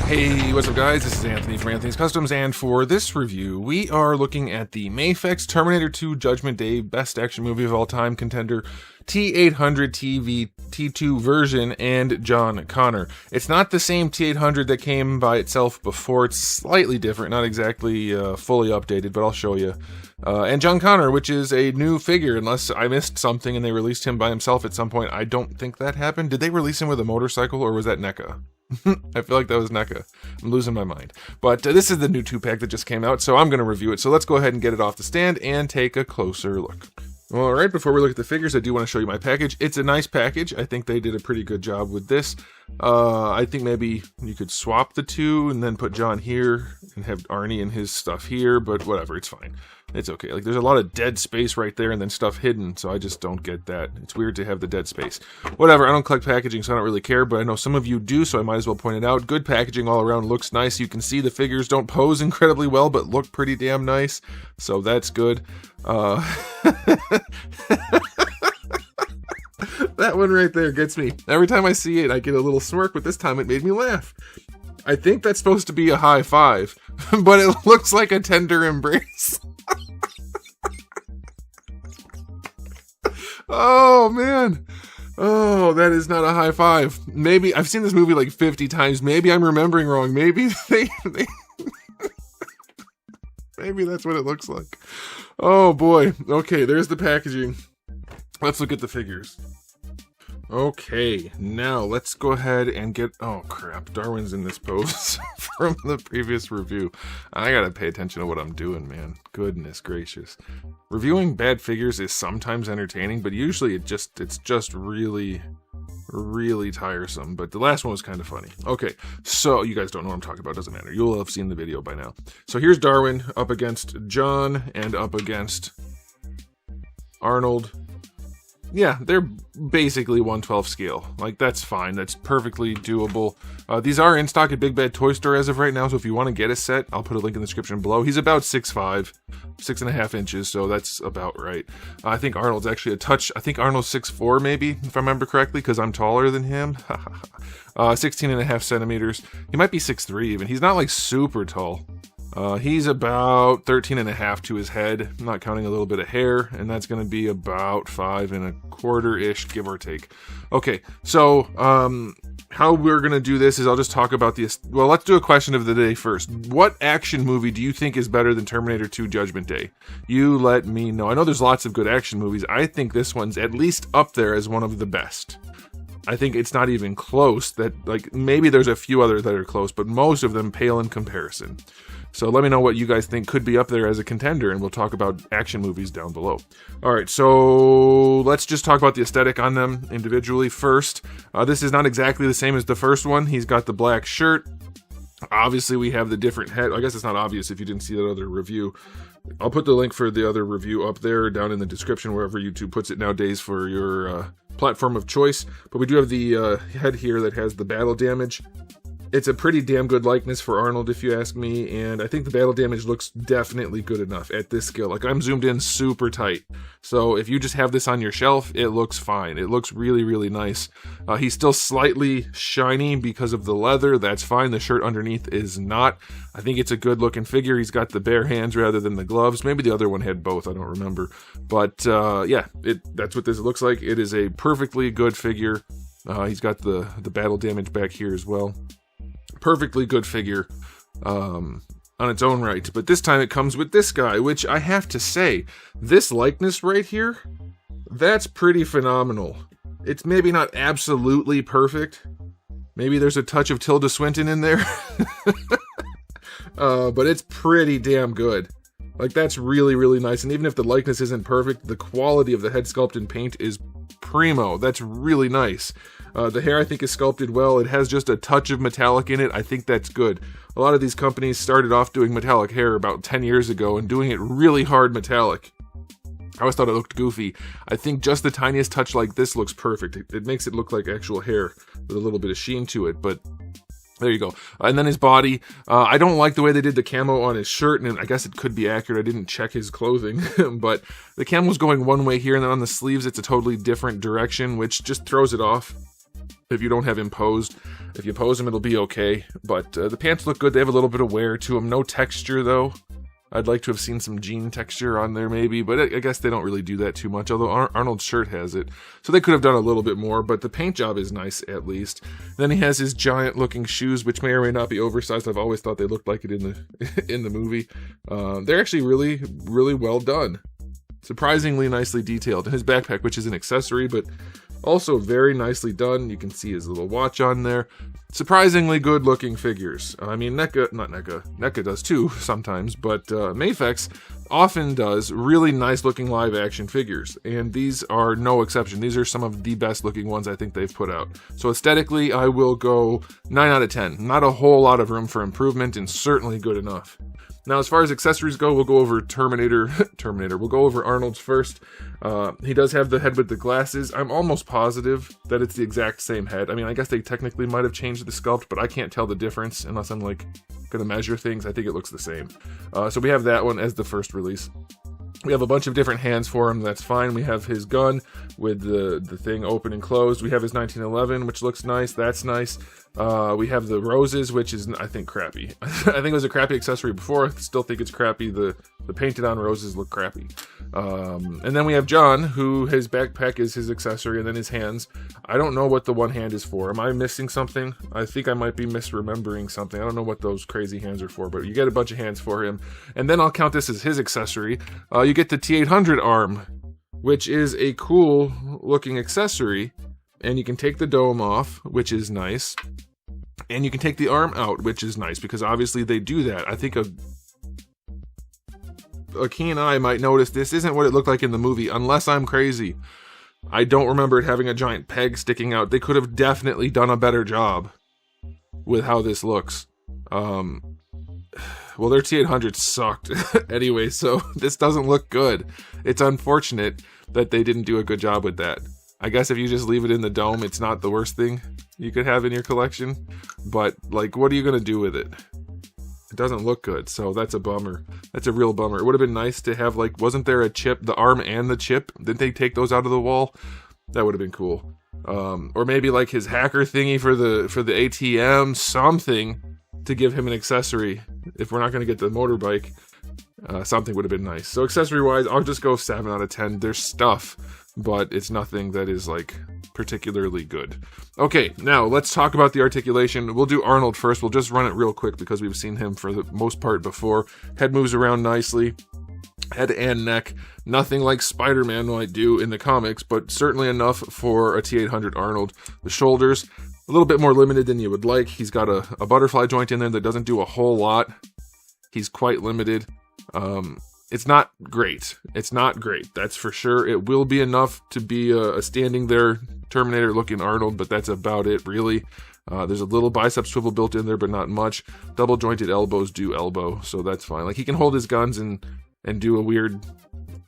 Hey, what's up guys? This is Anthony from Anthony's Customs, and for this review, we are looking at the Mafex Terminator 2 Judgment Day Best Action Movie of All Time contender T-800 TV T2 version and John Connor. It's not the same T-800 that came by itself before. It's slightly different, not exactly fully updated, but I'll show you. And John Connor, which is a new figure, unless I missed something and they released him by himself at some point. I don't think that happened. Did they release him with a motorcycle, or was that NECA? I feel like that was NECA. I'm losing my mind. But this is the new 2-pack that just came out, so I'm going to review it. So let's go ahead and get it off the stand and take a closer look. Alright, before we look at the figures, I do want to show you my package. It's a nice package. I think they did a pretty good job with this. I think maybe you could swap the two and then put John here and have Arnie and his stuff here, but whatever, it's fine. It's okay. Like, there's a lot of dead space right there and then stuff hidden, so I just don't get that. It's weird to have the dead space. Whatever, I don't collect packaging, so I don't really care, but I know some of you do, so I might as well point it out. Good packaging all around, looks nice. You can see the figures don't pose incredibly well, but look pretty damn nice, so that's good. That one right there gets me. Every time I see it, I get a little smirk, but this time it made me laugh. I think that's supposed to be a high five, but it looks like a tender embrace. Oh, man. Oh, that is not a high five. Maybe, I've seen this movie like 50 times. Maybe I'm remembering wrong. Maybe maybe that's what it looks like. Oh, boy. Okay, there's the packaging. Let's look at the figures. Okay, now let's go ahead and get... Oh, crap. Darwin's in this pose from the previous review. I gotta pay attention to what I'm doing, man. Goodness gracious. Reviewing bad figures is sometimes entertaining, but usually it's just really, really tiresome. But the last one was kind of funny. Okay, so you guys don't know what I'm talking about. Doesn't matter. You'll have seen the video by now. So here's Darwin up against John and up against Arnold. Yeah, they're basically 1/12 scale. Like, that's fine. That's perfectly doable. These are in stock at Big Bad Toy Store as of right now, so if you want to get a set, I'll put a link in the description below. He's about 6'5", 6.5 inches, so that's about right. I think Arnold's actually a touch... I think Arnold's 6'4", maybe, if I remember correctly, because I'm taller than him. 16.5 centimeters. He might be 6'3", even. He's not, like, super tall. He's about 13.5 to his head, not counting a little bit of hair, and that's going to be about 5 1/4-ish, give or take. Okay, so, how we're going to do this is I'll just talk about the... Well, let's do a question of the day first. What action movie do you think is better than Terminator 2 Judgment Day? You let me know. I know there's lots of good action movies. I think this one's at least up there as one of the best. I think it's not even close. That, like, maybe there's a few others that are close, but most of them pale in comparison. So let me know what you guys think could be up there as a contender, and we'll talk about action movies down below. Alright, so let's just talk about the aesthetic on them individually first. This is not exactly the same as the first one. He's got the black shirt. Obviously, we have the different head. I guess it's not obvious if you didn't see that other review. I'll put the link for the other review up there, down in the description, wherever YouTube puts it nowadays for your platform of choice. But we do have the head here that has the battle damage. It's a pretty damn good likeness for Arnold, if you ask me, and I think the battle damage looks definitely good enough at this scale. Like, I'm zoomed in super tight, so if you just have this on your shelf, it looks fine. It looks really, really nice. He's still slightly shiny because of the leather. That's fine. The shirt underneath is not. I think it's a good-looking figure. He's got the bare hands rather than the gloves. Maybe the other one had both. I don't remember. But, yeah, that's what this looks like. It is a perfectly good figure. He's got the battle damage back here as well. Perfectly good figure on its own right, but this time it comes with this guy, which I have to say, this likeness right here, that's pretty phenomenal. It's maybe not absolutely perfect. Maybe there's a touch of Tilda Swinton in there. But it's pretty damn good. Like, that's really, really nice, and even if the likeness isn't perfect, the quality of the head sculpt and paint is primo. That's really nice. The hair, I think, is sculpted well. It has just a touch of metallic in it. I think that's good. A lot of these companies started off doing metallic hair about 10 years ago and doing it really hard metallic. I always thought it looked goofy. I think just the tiniest touch like this looks perfect. It makes it look like actual hair with a little bit of sheen to it, but there you go. And then his body. I don't like the way they did the camo on his shirt, and I guess it could be accurate. I didn't check his clothing, but the camo's going one way here, and then on the sleeves it's a totally different direction, which just throws it off. if you don't have him posed. If you pose him, it'll be okay. But the pants look good. They have a little bit of wear to them. No texture, though. I'd like to have seen some jean texture on there, maybe. But I guess they don't really do that too much. Although Arnold's shirt has it. So they could have done a little bit more. But the paint job is nice, at least. Then he has his giant-looking shoes, which may or may not be oversized. I've always thought they looked like it in the movie. They're actually really, really well done. Surprisingly nicely detailed. And his backpack, which is an accessory, but also very nicely done. You can see his little watch on there. Surprisingly good looking figures. I mean, NECA does too sometimes, but Mafex often does really nice looking live action figures, and these are no exception. These are some of the best looking ones I think they've put out. So aesthetically, I will go 9 out of 10. Not a whole lot of room for improvement, and certainly good enough. Now, as far as accessories go, we'll go over Terminator. We'll go over Arnold's first. He does have the head with the glasses. I'm almost positive that it's the exact same head. I mean, I guess they technically might have changed the sculpt, but I can't tell the difference unless I'm like gonna measure things. I think it looks the same. So we have that one as the first release. We have a bunch of different hands for him. That's fine. We have his gun with the thing open and closed. We have his 1911, which looks nice. That's nice. We have the roses, which is, I think, crappy. I think it was a crappy accessory before. I still think it's crappy. The painted on roses look crappy. And then we have John, who his backpack is his accessory, and then his hands. I don't know what the one hand is for. Am I missing something? I think I might be misremembering something. I don't know what those crazy hands are for, but you get a bunch of hands for him. And then I'll count this as his accessory. You get the T-800 arm, which is a cool looking accessory. And you can take the dome off, which is nice. And you can take the arm out, which is nice, because obviously they do that. I think a keen eye might notice this isn't what it looked like in the movie, unless I'm crazy. I don't remember it having a giant peg sticking out. They could have definitely done a better job with how this looks. Well, their T-800 sucked anyway, so this doesn't look good. It's unfortunate that they didn't do a good job with that. I guess if you just leave it in the dome, it's not the worst thing you could have in your collection. But, like, what are you going to do with it? It doesn't look good, so that's a bummer. That's a real bummer. It would have been nice to have, like, wasn't there a chip, the arm and the chip? Didn't they take those out of the wall? That would have been cool. Or maybe, like, his hacker thingy for the ATM, something to give him an accessory. If we're not going to get the motorbike, something would have been nice. So accessory-wise, I'll just go 7 out of 10. There's stuff, but it's nothing that is, like, particularly good. Okay, now let's talk about the articulation. We'll do Arnold first. We'll just run it real quick because we've seen him for the most part before. Head moves around nicely. Head and neck. Nothing like Spider-Man might do in the comics, but certainly enough for a T-800 Arnold. The shoulders, a little bit more limited than you would like. He's got a butterfly joint in there that doesn't do a whole lot. He's quite limited. It's not great. It's not great, that's for sure. It will be enough to be a standing there Terminator looking Arnold, but that's about it, really. There's a little bicep swivel built in there, but not much. Double jointed elbows do elbow, so that's fine. Like, he can hold his guns and do a weird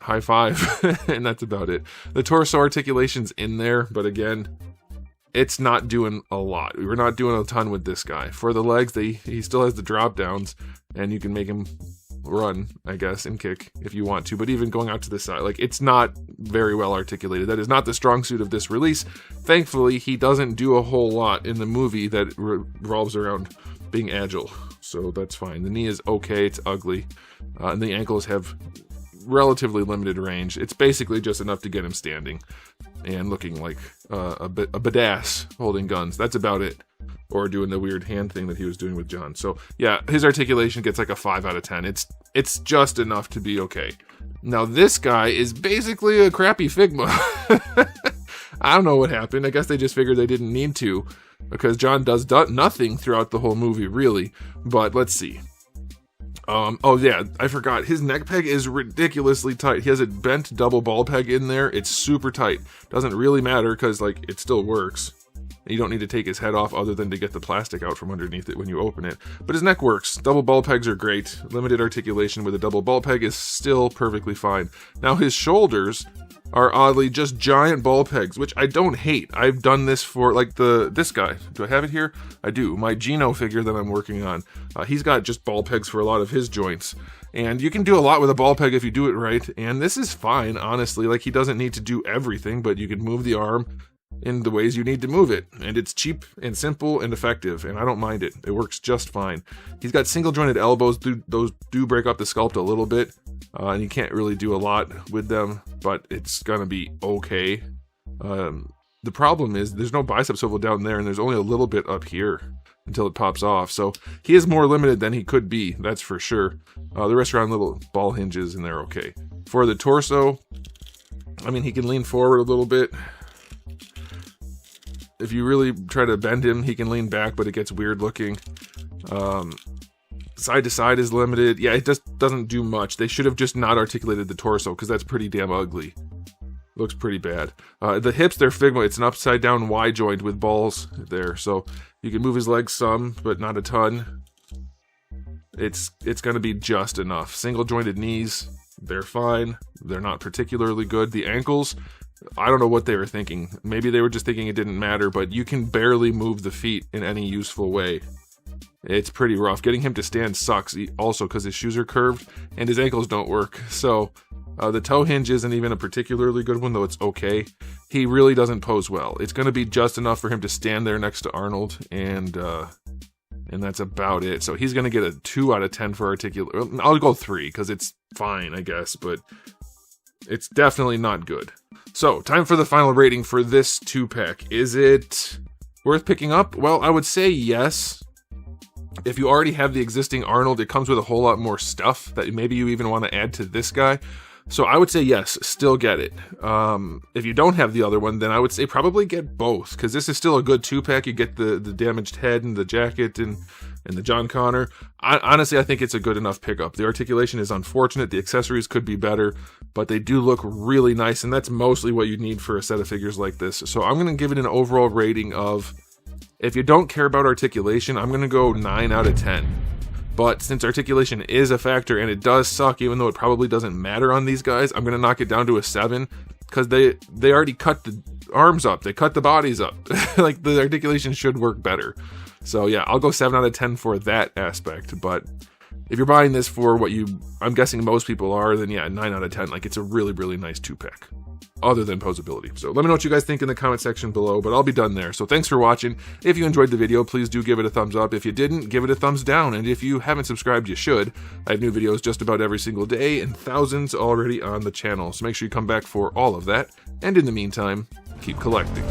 high five, and that's about it. The torso articulation's in there, but again, it's not doing a lot. We're not doing a ton with this guy. For the legs, he still has the drop downs, and you can make him run, I guess, and kick if you want to, but even going out to the side, like, it's not very well articulated. That is not the strong suit of this release. Thankfully, he doesn't do a whole lot in the movie that revolves around being agile, so that's fine. The knee is okay, it's ugly, and the ankles have relatively limited range. It's basically just enough to get him standing and looking like a badass holding guns. That's about it. Or doing the weird hand thing that he was doing with John. So yeah, his articulation gets like a 5 out of 10. It's just enough to be okay. Now this guy is basically a crappy Figma. I don't know what happened. I guess they just figured they didn't need to, because John does nothing throughout the whole movie, really. But let's see. Oh yeah, I forgot. His neck peg is ridiculously tight. He has a bent double ball peg in there. It's super tight. Doesn't really matter because, like, it still works. You don't need to take his head off other than to get the plastic out from underneath it when you open it. But his neck works. Double ball pegs are great. Limited articulation with a double ball peg is still perfectly fine. Now his shoulders are oddly just giant ball pegs, which I don't hate. I've done this for, like, this guy. Do I have it here? I do. My Geno figure that I'm working on. He's got just ball pegs for a lot of his joints. And you can do a lot with a ball peg if you do it right. And this is fine, honestly. Like, he doesn't need to do everything, but you can move the arm. in the ways you need to move it. And it's cheap and simple and effective, and I don't mind it. It works just fine. He's got single jointed elbows. Those do break up the sculpt a little bit, and you can't really do a lot with them, but it's gonna be okay. The problem is there's no bicep swivel down there, and there's only a little bit up here until it pops off. So he is more limited than he could be, that's for sure. The rest are on little ball hinges, and they're okay. For the torso, I mean, he can lean forward a little bit. If you really try to bend him, he can lean back, but it gets weird looking. Side to side is limited. Yeah, it just doesn't do much. They should have just not articulated the torso, because that's pretty damn ugly. Looks pretty bad. The hips, they're Figma. It's an upside down Y joint with balls there, so you can move his legs some, but not a ton. It's going to be just enough. Single jointed knees, they're fine. They're not particularly good. The ankles, I don't know what they were thinking. Maybe they were just thinking it didn't matter, but you can barely move the feet in any useful way. It's pretty rough. Getting him to stand sucks also because his shoes are curved and his ankles don't work. So the toe hinge isn't even a particularly good one, though it's okay. He really doesn't pose well. It's going to be just enough for him to stand there next to Arnold, and that's about it. So he's going to get a 2 out of 10 for articulation. I'll go 3 because it's fine, I guess, but it's definitely not good. So, time for the final rating for this 2-pack. Is it worth picking up? Well, I would say yes. If you already have the existing Arnold, it comes with a whole lot more stuff that maybe you even want to add to this guy. So I would say yes, still get it. If you don't have the other one, then I would say probably get both, because this is still a good 2-pack. You get the damaged head and the jacket and the John Connor. Honestly, I think it's a good enough pickup. The articulation is unfortunate. The accessories could be better, but they do look really nice, and that's mostly what you need for a set of figures like this. So I'm going to give it an overall rating of, if you don't care about articulation, I'm going to go 9 out of 10. But since articulation is a factor, and it does suck, even though it probably doesn't matter on these guys, I'm going to knock it down to a 7, because they already cut the arms up. They cut the bodies up. Like, the articulation should work better. So yeah, I'll go 7 out of 10 for that aspect. But if you're buying this for what I'm guessing most people are, then yeah, 9 out of 10. Like, it's a really, really nice 2-pack. Other than posability. So let me know what you guys think in the comment section below, but I'll be done there. So thanks for watching. If you enjoyed the video, please do give it a thumbs up. If you didn't, give it a thumbs down. And if you haven't subscribed, you should. I have new videos just about every single day, and thousands already on the channel. So make sure you come back for all of that. And in the meantime, keep collecting.